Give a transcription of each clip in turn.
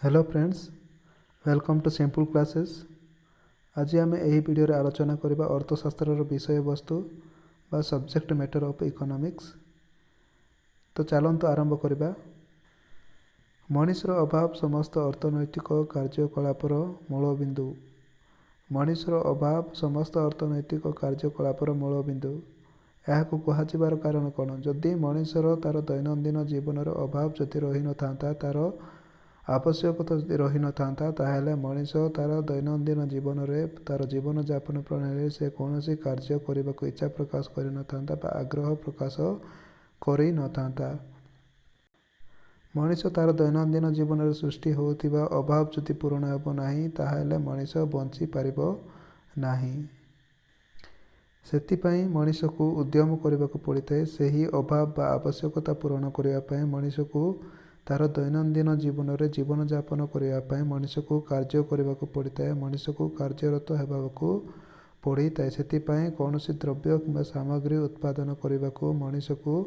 Hello friends, welcome to simple classes. आज आम यही वीडियो आलोचना करबा अर्थशास्त्र विषय वस्तु बा सब्जेक्ट मैटर ऑफ इकोनॉमिक्स। तो चलतु आरंभ करबा। मनुष्यर अभाव समस्त अर्थनैतिक कार्यकलापर मूलबिंदु। मनुष्यर अभाव समस्त अर्थनैतिक कार्यकलापर मूलबिंदु। यह कहुवर कारण कौन? जदि मनुष्यर तार दैनंदिन जीवन अभाव जदि रही न था, तार आवश्यकता जदि रही न था, ताहले मनीष तार दैनंदिन जीवन में तार जीवन यापन प्रणाली से कौन कार्य करने को इच्छा प्रकाश कर न था, आग्रह प्रकाश कर न था। मनीष तार दैनंदिन जीवन में सृष्टि होता अभाव जदि पूरण हो ना, ताहले मनीष बंची पारिब नाही। सेतिपाई मनीष को उद्यम करने को पड़ता है। से ही अभाव बा आवश्यकता पूरण करने मनीष को तार दैनंदिन जीवन में जीवन यापन करने मनीष को कार्य करने को पड़ता है। मनीष को कार्यरत होगा पड़ता है। से कौन द्रव्य कि सामग्री उत्पादन करने को मनीष को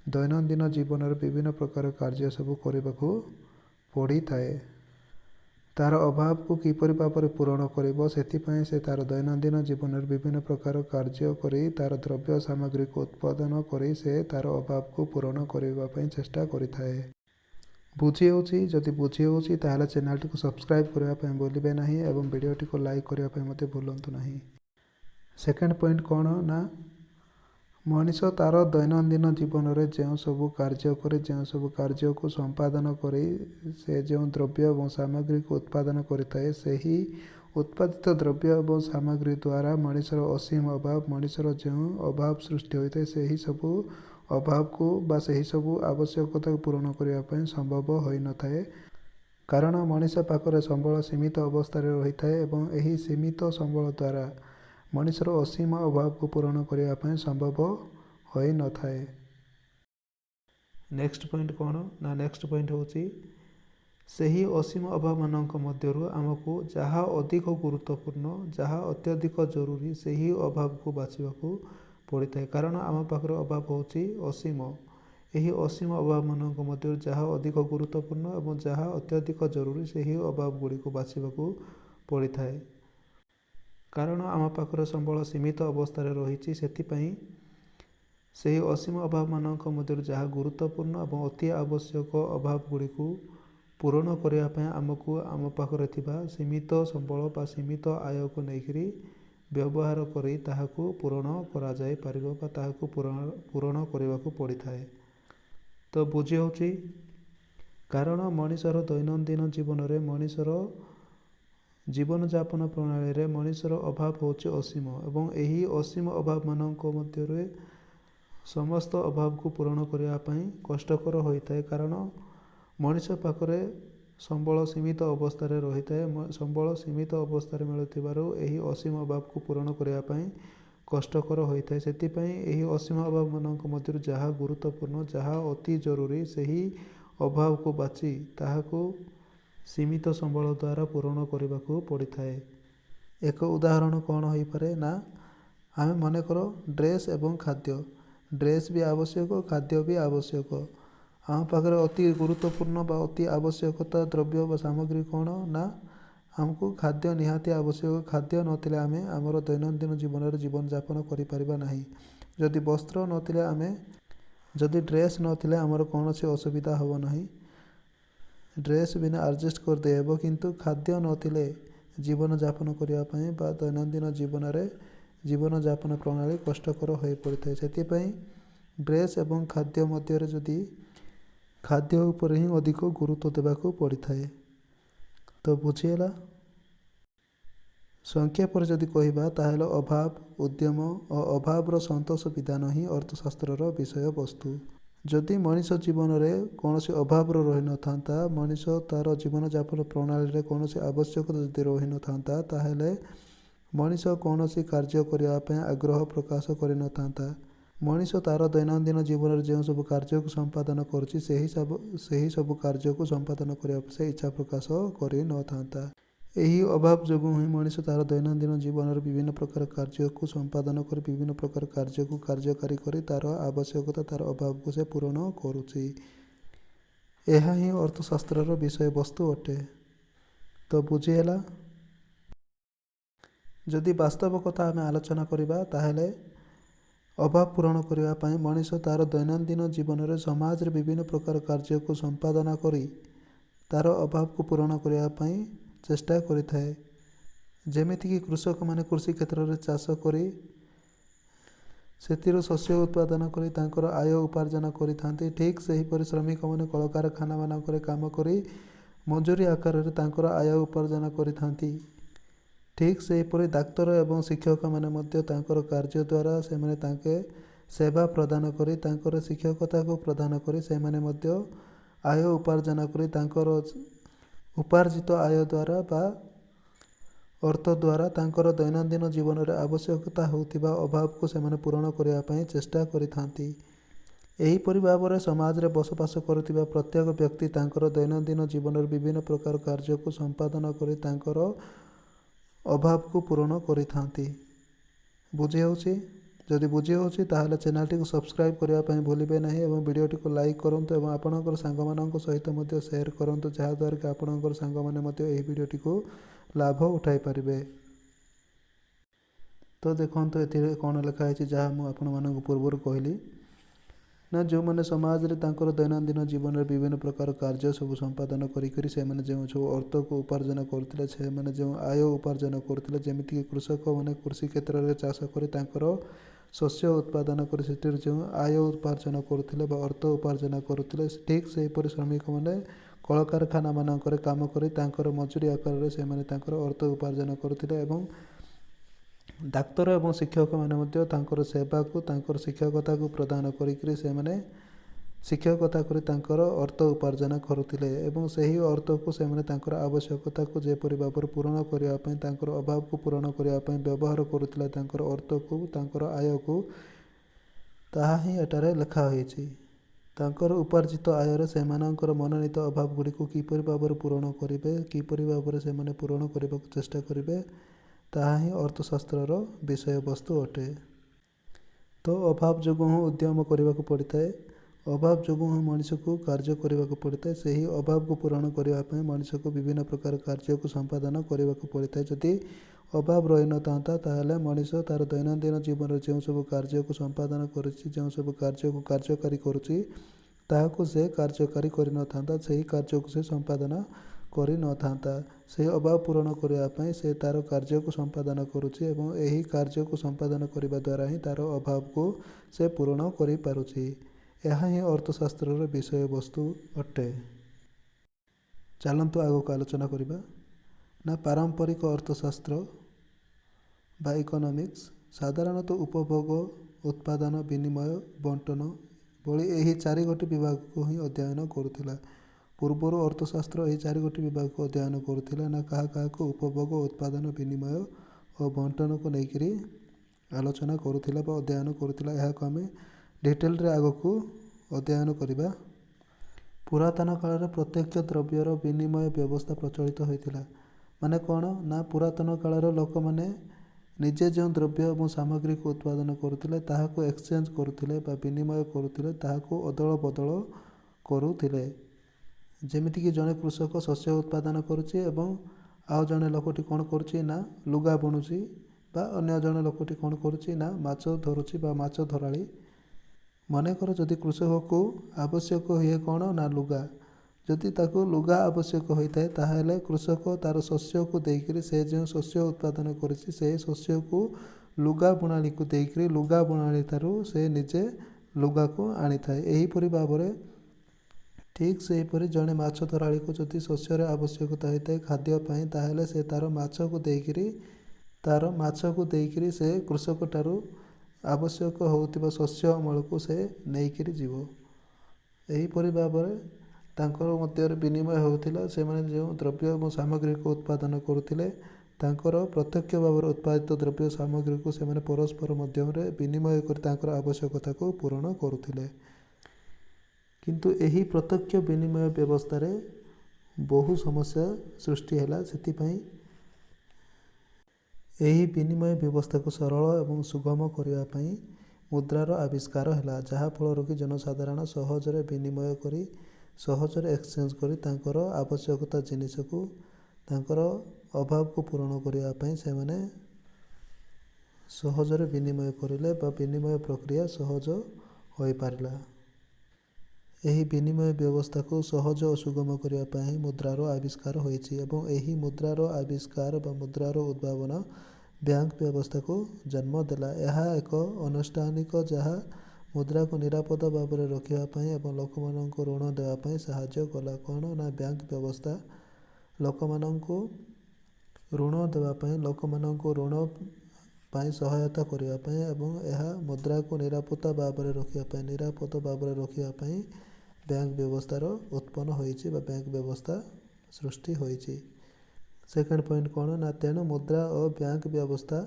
दैनंदिन जीवन में विभिन्न प्रकार कार्य सब करने को पड़ता है। तार अभाव को किपर भाव में पूरण कर से तार दैनंदिन जीवन में विभिन्न प्रकार कार्य करी तार द्रव्य सामग्री को उत्पादन कर से तार अभाव को पूरण करने चेष्टा करें। बुझी होची? जदि बुझी होची ताहले चैनल टी को सब्सक्राइब करने भूलिए ना एवं वीडियो टी को लाइक करने भूलु नहीं। सेकेंड पॉइंट कौन ना, मनीष तार दैनंदिन जीवन में जो सब कार्य करे, जो सब कार्य को संपादन करे, से जो द्रव्य और सामग्री को उत्पादन करता से ही उत्पादित द्रव्य और सामग्री द्वारा मनीषर असीम अभाव, मनीषर जो अभाव सृष्टि होता है से ही सब अभाव को बा से ही सब आवश्यकता को पूरण करने संभव हो न था। कारण मनीष पाखरे संबल सीमित अवस्था रही था एवं यही सीमित संबल द्वारा मनीषर असीम अभाव को पूरण करने संभव हो न था। नेक्स्ट पॉइंट कौन ना, नेक्स्ट पॉइंट होची से ही असीम अभाव मानक मध्यरु आमको जहाँ अधिक गुरुत्वपूर्ण, जहाँ अत्यधिक जरूरी से ही अभाव को बाछा पड़ता है। कारण आम पाखर अभाव होची असीम। यही असीम अभाव मानक मध्य जहाँ अधिक गुरुत्वपूर्ण और जहाँ अत्यधिक जरूरी से ही अभाव गुड़ी को बाछा पड़ता है। कारण आम पाखर संबल सीमित अवस्था रही से असीम अभाव मानक मध्य जहाँ गुरुत्वपूर्ण और अति आवश्यक अभाव गुड़ी को पूरण करने आमको आम पाखरे सीमित संबल बा सीमित आय को लेकर व्यवहार करी ताहाको पूरण करा जाय पारिबो बा ताहाको पूरण करने को पड़ता है। तो बुझी होची? कारण मनीषर दैनंदिन जीवन में मनीषर जीवन यापन प्रणाली रे मनीषर अभाव होची असीम एवं यही असीम अभाव मानक मध्य समस्त अभाव को पूरण करने कष्टकर होता है। कारण मनीष पाखरे संबल सीमित अवस्था रही है। संबल सीमित अवस्था मिलूँ यही असीम अभाव को पूरण करने कष्टकर होता है। से यही असीम अभाव मानक मध्य जहाँ गुरुत्वपूर्ण, जहाँ अति जरूरी से ही अभाव को बाची ताहाको सीमित संबल द्वारा पूरण करने को पड़ता है। एक उदाहरण कौन हो पारे ना, आम मन कर ड्रेस एवं खाद्य, ड्रेस भी आवश्यक, खाद्य भी आवश्यक। आम पाखे अति गुरुत्वपूर्ण बा अति आवश्यकता द्रव्य व सामग्री कौन ना, आमको खाद्य निहाती आवश्यक। खाद्य नथिले आमे आमर दैनंदिन जीवन में जीवन यापन करिपारिबा नाही। जदि वस्त्र नथिले आमे, जदि ड्रेस नथिले आमर कौन से असुविधा हो नहीं। ड्रेस बिना एडजस्ट कर देब, किंतु खाद्य नथिले जीवन यापन करने बा दैनंदिन जीवन में जीवन यापन प्रणाली कष्टकर हो पड़ता है। से ड्रेस एवं खाद्य मध्य जदि खाद्य उपर ही अधिक गुरुत्व देवाक पड़ता है। तो बुझीगला? संख्या पर जदि कहबा ताहले अभाव, उद्यम और अभावर संतोष विधान ही अर्थशास्त्र विषय वस्तु। जदि मनीष जीवन में कौन से अभाव रही न था, मनीष तार जीवन यापन प्रणाली में कौन से आवश्यकता जदि रही न था, ताहले मनीष कौन सी कार्य करने आग्रह प्रकाश कर न था। मनीष तार दैनंदिन जीवन में जो सब कार्य को संपादन करुच्ची से ही सब कार्य को संपादन करने से इच्छा प्रकाश कर न था। यही अभाव जो ही मनीष तार दैनंदिन जीवन में विभिन्न प्रकार कार्य को संपादन कर विभिन्न प्रकार कार्य को कार्यकारी कर तार आवश्यकता तार अभाव को से पूरण करुच्ची। ଏହା ହିଁ ଅର୍ଥଶାସ୍ତ୍ରର ବିଷୟବସ୍ତୁ ଅଟେ। ତ ବୁଝିହେଲା। ଯଦି ବାସ୍ତବ କଥା ଆମେ ଆଲୋଚନା କରିବା ତାହେଲେ ଅଭାବ ପୂରଣ କରିବା ପାଇଁ ମଣିଷ ତା'ର ଦୈନନ୍ଦିନ ଜୀବନରେ ସମାଜରେ ବିଭିନ୍ନ ପ୍ରକାର କାର୍ଯ୍ୟକୁ ସମ୍ପାଦନା କରି ତା'ର ଅଭାବକୁ ପୂରଣ କରିବା ପାଇଁ ଚେଷ୍ଟା କରିଥାଏ। ଯେମିତିକି କୃଷକମାନେ କୃଷି କ୍ଷେତ୍ରରେ ଚାଷ କରି ସେଥିରୁ ଶସ୍ୟ ଉତ୍ପାଦନ କରି ତାଙ୍କର ଆୟ ଉପାର୍ଜନ କରିଥାନ୍ତି, ଠିକ୍ ସେହିପରି ଶ୍ରମିକମାନେ କଳକାରଖାନାମାନଙ୍କରେ କାମ କରି ମଜୁରୀ ଆକାରରେ ତାଙ୍କର ଆୟ ଉପାର୍ଜନ କରିଥାନ୍ତି। ଠିକ୍ ସେହିପରି ଡାକ୍ତର ଏବଂ ଶିକ୍ଷକମାନେ ମଧ୍ୟ ତାଙ୍କର କାର୍ଯ୍ୟ ଦ୍ୱାରା ସେମାନେ ତାଙ୍କେ ସେବା ପ୍ରଦାନ କରି ତାଙ୍କର ଶିକ୍ଷକତାକୁ ପ୍ରଦାନ କରି ସେମାନେ ମଧ୍ୟ ଆୟ ଉପାର୍ଜନ କରି ତାଙ୍କର ଉପାର୍ଜିତ ଆୟ ଦ୍ୱାରା ବା ଅର୍ଥ ଦ୍ୱାରା ତାଙ୍କର ଦୈନନ୍ଦିନ ଜୀବନରେ ଆବଶ୍ୟକତା ହେଉଥିବା ଅଭାବକୁ ସେମାନେ ପୂରଣ କରିବା ପାଇଁ ଚେଷ୍ଟା କରିଥାନ୍ତି। ଏହିପରି ଭାବରେ ସମାଜରେ ବସବାସ କରୁଥିବା ପ୍ରତ୍ୟେକ ବ୍ୟକ୍ତି ତାଙ୍କର ଦୈନନ୍ଦିନ ଜୀବନରେ ବିଭିନ୍ନ ପ୍ରକାର କାର୍ଯ୍ୟକୁ ସମ୍ପାଦନ କରି ତାଙ୍କର ଅଭାବକୁ ପୂରଣ କରିଥାନ୍ତି। ବୁଝି ହେଉଛି? ଯଦି ବୁଝି ହେଉଛି ତାହେଲେ ଚ୍ୟାନେଲଟିକୁ ସବସ୍କ୍ରାଇବ୍ କରିବା ପାଇଁ ଭୁଲିବେ ନାହିଁ ଏବଂ ଭିଡ଼ିଓଟିକୁ ଲାଇକ୍ କରନ୍ତୁ ଏବଂ ଆପଣଙ୍କର ସାଙ୍ଗମାନଙ୍କ ସହିତ ମଧ୍ୟ ସେୟାର କରନ୍ତୁ, ଯାହାଦ୍ୱାରା କି ଆପଣଙ୍କର ସାଙ୍ଗମାନେ ମଧ୍ୟ ଏହି ଭିଡ଼ିଓଟିକୁ ଲାଭ ଉଠାଇ ପାରିବେ। ତ ଦେଖନ୍ତୁ ଏଥିରେ କ'ଣ ଲେଖା ହେଇଛି, ଯାହା ମୁଁ ଆପଣମାନଙ୍କୁ ପୂର୍ବରୁ କହିଲି ନା ଯେଉଁମାନେ ସମାଜରେ ତାଙ୍କର ଦୈନନ୍ଦିନ ଜୀବନରେ ବିଭିନ୍ନ ପ୍ରକାର କାର୍ଯ୍ୟ ସବୁ ସମ୍ପାଦନ କରିକରି ସେମାନେ ଯେଉଁ ସବୁ ଅର୍ଥକୁ ଉପାର୍ଜନ କରୁଥିଲେ, ସେମାନେ ଯେଉଁ ଆୟ ଉପାର୍ଜନ କରୁଥିଲେ, ଯେମିତିକି କୃଷକମାନେ କୃଷି କ୍ଷେତ୍ରରେ ଚାଷ କରି ତାଙ୍କର ଶସ୍ୟ ଉତ୍ପାଦନ କରି ସେଥିରୁ ଯେଉଁ ଆୟ ଉପାର୍ଜନ କରୁଥିଲେ ବା ଅର୍ଥ ଉପାର୍ଜନ କରୁଥିଲେ, ଠିକ୍ ସେହିପରି ଶ୍ରମିକମାନେ କଳକାରଖାନାମାନଙ୍କରେ କାମ କରି ତାଙ୍କର ମଜୁରୀ ଆକାରରେ ସେମାନେ ତାଙ୍କର ଅର୍ଥ ଉପାର୍ଜନ କରୁଥିଲେ ଏବଂ ଡାକ୍ତର ଏବଂ ଶିକ୍ଷକମାନେ ମଧ୍ୟ ତାଙ୍କର ସେବାକୁ ତାଙ୍କର ଶିକ୍ଷକତାକୁ ପ୍ରଦାନ କରିକରି ସେମାନେ ଶିକ୍ଷକତା କରି ତାଙ୍କର ଅର୍ଥ ଉପାର୍ଜନ କରୁଥିଲେ ଏବଂ ସେହି ଅର୍ଥକୁ ସେମାନେ ତାଙ୍କର ଆବଶ୍ୟକତାକୁ ଯେପରି ଭାବରେ ପୂରଣ କରିବା ପାଇଁ ତାଙ୍କର ଅଭାବକୁ ପୂରଣ କରିବା ପାଇଁ ବ୍ୟବହାର କରୁଥିଲେ ତାଙ୍କର ଅର୍ଥକୁ ତାଙ୍କର ଆୟକୁ, ତାହା ହିଁ ଏଠାରେ ଲେଖା ହୋଇଛି। ତାଙ୍କର ଉପାର୍ଜିତ ଆୟରେ ସେମାନଙ୍କର ମନୋନୀତ ଅଭାବ ଗୁଡ଼ିକୁ କିପରି ଭାବରେ ପୂରଣ କରିବେ, କିପରି ଭାବରେ ସେମାନେ ପୂରଣ କରିବାକୁ ଚେଷ୍ଟା କରିବେ, ତାହା ହିଁ ଅର୍ଥଶାସ୍ତ୍ରର ବିଷୟବସ୍ତୁ ଅଟେ। ତ ଅଭାବ ଯୋଗୁଁ ହିଁ ଉଦ୍ୟମ କରିବାକୁ ପଡ଼ିଥାଏ, ଅଭାବ ଯୋଗୁଁ ହିଁ ମଣିଷକୁ କାର୍ଯ୍ୟ କରିବାକୁ ପଡ଼ିଥାଏ। ସେହି ଅଭାବକୁ ପୂରଣ କରିବା ପାଇଁ ମଣିଷକୁ ବିଭିନ୍ନ ପ୍ରକାର କାର୍ଯ୍ୟକୁ ସମ୍ପାଦନ କରିବାକୁ ପଡ଼ିଥାଏ। ଯଦି ଅଭାବ ରହିନଥାନ୍ତା ତାହେଲେ ମଣିଷ ତା'ର ଦୈନନ୍ଦିନ ଜୀବନରେ ଯେଉଁ ସବୁ କାର୍ଯ୍ୟକୁ ସମ୍ପାଦନ କରୁଛି, ଯେଉଁ ସବୁ କାର୍ଯ୍ୟକୁ କାର୍ଯ୍ୟକାରୀ କରୁଛି, ତାହାକୁ ସେ କାର୍ଯ୍ୟକାରୀ କରିନଥାନ୍ତା, ସେହି କାର୍ଯ୍ୟକୁ ସେ ସମ୍ପାଦନ କରିନଥାନ୍ତା। ସେହି ଅଭାବ ପୂରଣ କରିବା ପାଇଁ ସେ ତା'ର କାର୍ଯ୍ୟକୁ ସମ୍ପାଦନ କରୁଛି ଏବଂ ଏହି କାର୍ଯ୍ୟକୁ ସମ୍ପାଦନ କରିବା ଦ୍ୱାରା ହିଁ ତା'ର ଅଭାବକୁ ସେ ପୂରଣ କରିପାରୁଛି। ଏହା ହିଁ ଅର୍ଥଶାସ୍ତ୍ରର ବିଷୟବସ୍ତୁ ଅଟେ। ଚାଲନ୍ତୁ ଆଗକୁ ଆଲୋଚନା କରିବା। ନା ପାରମ୍ପରିକ ଅର୍ଥଶାସ୍ତ୍ର ବା ଇକୋନୋମିକ୍ସ ସାଧାରଣତଃ ଉପଭୋଗ, ଉତ୍ପାଦନ, ବିନିମୟ, ବଣ୍ଟନ ଭଳି ଏହି 4ଗୋଟି ବିଭାଗକୁ ହିଁ ଅଧ୍ୟୟନ କରୁଥିଲା। ପୂର୍ବରୁ ଅର୍ଥଶାସ୍ତ୍ର ଏହି 4ଗୋଟି ବିଭାଗକୁ ଅଧ୍ୟୟନ କରୁଥିଲା। ନା କାହାକୁ ଉପଭୋଗ, ଉତ୍ପାଦନ, ବିନିମୟ ଓ ବଣ୍ଟନକୁ ନେଇକରି ଆଲୋଚନା କରୁଥିଲା ବା ଅଧ୍ୟୟନ କରୁଥିଲା। ଏହାକୁ ଆମେ ଡିଟେଲରେ ଆଗକୁ ଅଧ୍ୟୟନ କରିବା। ପୁରାତନ କାଳରେ ପ୍ରତ୍ୟକ୍ଷ ଦ୍ରବ୍ୟର ବିନିମୟ ବ୍ୟବସ୍ଥା ପ୍ରଚଳିତ ହୋଇଥିଲା। ମାନେ କ'ଣ ନା ପୁରାତନ କାଳର ଲୋକମାନେ ନିଜେ ଯେଉଁ ଦ୍ରବ୍ୟ ଏବଂ ସାମଗ୍ରୀକୁ ଉତ୍ପାଦନ କରୁଥିଲେ ତାହାକୁ ଏକ୍ସଚେଞ୍ଜ କରୁଥିଲେ ବା ବିନିମୟ କରୁଥିଲେ, ତାହାକୁ ଅଦଳ ବଦଳ କରୁଥିଲେ। ଯେମିତିକି ଜଣେ କୃଷକ ଶସ୍ୟ ଉତ୍ପାଦନ କରୁଛି ଏବଂ ଆଉ ଜଣେ ଲୋକଟି କ'ଣ କରୁଛି ନା ଲୁଗା ବୁଣୁଛି ବା ଅନ୍ୟ ଜଣେ ଲୋକଟି କ'ଣ କରୁଛି ନା ମାଛ ଧରୁଛି ବା ମାଛ ଧରାଳି। ମନେକର ଯଦି କୃଷକକୁ ଆବଶ୍ୟକ ହୁଏ କ'ଣ ନା ଲୁଗା, ଯଦି ତାକୁ ଲୁଗା ଆବଶ୍ୟକ ହୋଇଥାଏ ତାହେଲେ କୃଷକ ତା'ର ଶସ୍ୟକୁ ଦେଇକରି ସେ ଯେଉଁ ଶସ୍ୟ ଉତ୍ପାଦନ କରିଛି ସେହି ଶସ୍ୟକୁ ଲୁଗା ବୁଣାଳିକୁ ଦେଇକରି ଲୁଗା ବୁଣାଳି ଠାରୁ ସେ ନିଜେ ଲୁଗାକୁ ଆଣିଥାଏ। ଏହିପରି ଭାବରେ ଠିକ୍ ସେହିପରି ଜଣେ ମାଛ ଧରାଳିକୁ ଯଦି ଶସ୍ୟର ଆବଶ୍ୟକତା ହୋଇଥାଏ ଖାଦ୍ୟ ପାଇଁ, ତାହେଲେ ସେ ତା'ର ମାଛକୁ ଦେଇକରି ସେ କୃଷକ ଠାରୁ ଆବଶ୍ୟକ ହେଉଥିବା ଶସ୍ୟ ଅମଳକୁ ସେ ନେଇକରି ଯିବ। ଏହିପରି ଭାବରେ ତାଙ୍କର ମଧ୍ୟରେ ବିନିମୟ ହେଉଥିଲା। ସେମାନେ ଯେଉଁ ଦ୍ରବ୍ୟ ଏବଂ ସାମଗ୍ରୀକୁ ଉତ୍ପାଦନ କରୁଥିଲେ ତାଙ୍କର ପ୍ରତ୍ୟକ୍ଷ ଭାବରେ ଉତ୍ପାଦିତ ଦ୍ରବ୍ୟ ସାମଗ୍ରୀକୁ ସେମାନେ ପରସ୍ପର ମଧ୍ୟରେ ବିନିମୟ କରି ତାଙ୍କର ଆବଶ୍ୟକତାକୁ ପୂରଣ କରୁଥିଲେ। କିନ୍ତୁ ଏହି ପ୍ରତ୍ୟକ୍ଷ ବିନିମୟ ବ୍ୟବସ୍ଥାରେ ବହୁ ସମସ୍ୟା ସୃଷ୍ଟି ହେଲା। ସେଥିପାଇଁ ଏହି ବିନିମୟ ବ୍ୟବସ୍ଥାକୁ ସରଳ ଏବଂ ସୁଗମ କରିବା ପାଇଁ ମୁଦ୍ରାର ଆବିଷ୍କାର ହେଲା, ଯାହାଫଳରେ କି ଜନସାଧାରଣ ସହଜରେ ବିନିମୟ କରି ସହଜରେ ଏକ୍ସଚେଞ୍ଜ କରି ତାଙ୍କର ଆବଶ୍ୟକତା ଜିନିଷକୁ ତାଙ୍କର ଅଭାବକୁ ପୂରଣ କରିବା ପାଇଁ ସେମାନେ ସହଜରେ ବିନିମୟ କରିଲେ ବା ବିନିମୟ ପ୍ରକ୍ରିୟା ସହଜ ହୋଇପାରିଲା। ଏହି ବିନିମୟ ବ୍ୟବସ୍ଥାକୁ ସହଜ ଓ ସୁଗମ କରିବା ପାଇଁ ମୁଦ୍ରାର ଆବିଷ୍କାର ହୋଇଛି ଏବଂ ଏହି ମୁଦ୍ରାର ଆବିଷ୍କାର ବା ମୁଦ୍ରାର ଉଦ୍ଭାବନ ବ୍ୟାଙ୍କ ବ୍ୟବସ୍ଥାକୁ ଜନ୍ମ ଦେଲା। ଏହା ଏକ ଅନୁଷ୍ଠାନିକ ଯାହା ମୁଦ୍ରାକୁ ନିରାପଦ ଭାବରେ ରଖିବା ପାଇଁ ଏବଂ ଲୋକମାନଙ୍କୁ ଋଣ ଦେବା ପାଇଁ ସାହାଯ୍ୟ କଲା। କ'ଣ ନା ବ୍ୟାଙ୍କ ବ୍ୟବସ୍ଥା ଲୋକମାନଙ୍କୁ ଋଣ ଦେବା ପାଇଁ ଲୋକମାନଙ୍କୁ ଋଣ ପାଇଁ ସହାୟତା କରିବା ପାଇଁ ଏବଂ ଏହା ମୁଦ୍ରାକୁ ନିରାପଦ ଭାବରେ ରଖିବା ପାଇଁ ବ୍ୟାଙ୍କ ବ୍ୟବସ୍ଥାର ଉତ୍ପନ୍ନ ହୋଇଛି ବା ବ୍ୟାଙ୍କ ବ୍ୟବସ୍ଥା ସୃଷ୍ଟି ହୋଇଛି। ସେକେଣ୍ଡ ପଏଣ୍ଟ କ'ଣ ନା ତେଣୁ ମୁଦ୍ରା ଓ ବ୍ୟାଙ୍କ ବ୍ୟବସ୍ଥା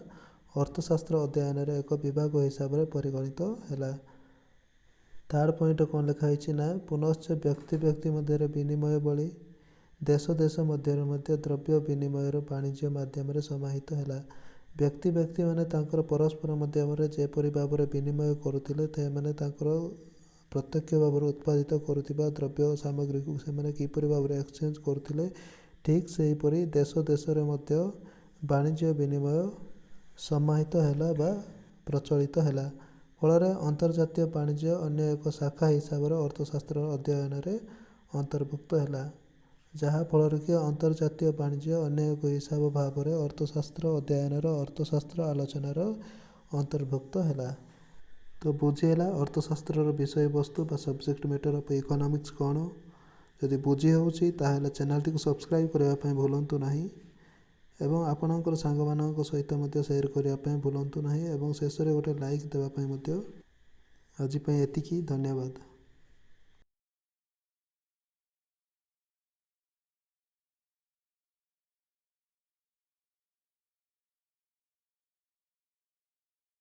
ଅର୍ଥଶାସ୍ତ୍ର ଅଧ୍ୟୟନର ଏକ ବିଭାଗ ହିସାବରେ ପରିଗଣିତ ହେଲା। ଥାର୍ଡ଼ ପଏଣ୍ଟ କ'ଣ ଲେଖା ହେଇଛି ନା ପୁନଶ୍ଚ ବ୍ୟକ୍ତି ବ୍ୟକ୍ତି ମଧ୍ୟରେ ବିନିମୟ ଭଳି ଦେଶ ଦେଶ ମଧ୍ୟରେ ମଧ୍ୟ ଦ୍ରବ୍ୟ ବିନିମୟର ବାଣିଜ୍ୟ ମାଧ୍ୟମରେ ସମାହିତ ହେଲା। ବ୍ୟକ୍ତି ବ୍ୟକ୍ତିମାନେ ତାଙ୍କର ପରସ୍ପର ମାଧ୍ୟମରେ ଯେପରି ଭାବରେ ବିନିମୟ କରୁଥିଲେ ସେମାନେ ତାଙ୍କର ପ୍ରତ୍ୟକ୍ଷ ଭାବରେ ଉତ୍ପାଦିତ କରୁଥିବା ଦ୍ରବ୍ୟ ସାମଗ୍ରୀକୁ ସେମାନେ କିପରି ଭାବରେ ଏକ୍ସଚେଞ୍ଜ କରୁଥିଲେ ଠିକ୍ ସେହିପରି ଦେଶ ଦେଶରେ ମଧ୍ୟ ବାଣିଜ୍ୟ ବିନିମୟ ସମାହିତ ହେଲା ବା ପ୍ରଚଳିତ ହେଲା। ଫଳରେ ଅନ୍ତର୍ଜାତୀୟ ବାଣିଜ୍ୟ ଅନ୍ୟ ଏକ ଶାଖା ହିସାବରେ ଅର୍ଥଶାସ୍ତ୍ର ଅଧ୍ୟୟନରେ ଅନ୍ତର୍ଭୁକ୍ତ ହେଲା। ଯାହାଫଳରେ କି ଅନ୍ତର୍ଜାତୀୟ ବାଣିଜ୍ୟ ଅନ୍ୟ ଏକ ହିସାବ ଭାବରେ ଅର୍ଥଶାସ୍ତ୍ର ଅଧ୍ୟୟନର ଅର୍ଥଶାସ୍ତ୍ର ଆଲୋଚନାର ଅନ୍ତର୍ଭୁକ୍ତ ହେଲା। ତ ବୁଝି ହେଲା ଅର୍ଥଶାସ୍ତ୍ରର ବିଷୟବସ୍ତୁ ବା ସବଜେକ୍ଟ ମ୍ୟାଟର ଅଫ୍ ଇକୋନୋମିକ୍ସ କ'ଣ। ଯଦି ବୁଝି ହେଉଛି ତାହେଲେ ଚ୍ୟାନେଲଟିକୁ ସବସ୍କ୍ରାଇବ୍ କରିବା ପାଇଁ ଭୁଲନ୍ତୁ ନାହିଁ ଏବଂ ଆପଣଙ୍କର ସାଙ୍ଗମାନଙ୍କ ସହିତ ମଧ୍ୟ ସେୟାର କରିବା ପାଇଁ ଭୁଲନ୍ତୁ ନାହିଁ ଏବଂ ଶେଷରେ ଗୋଟେ ଲାଇକ୍ ଦେବା ପାଇଁ ମଧ୍ୟ। ଆଜି ପାଇଁ ଏତିକି, ଧନ୍ୟବାଦ।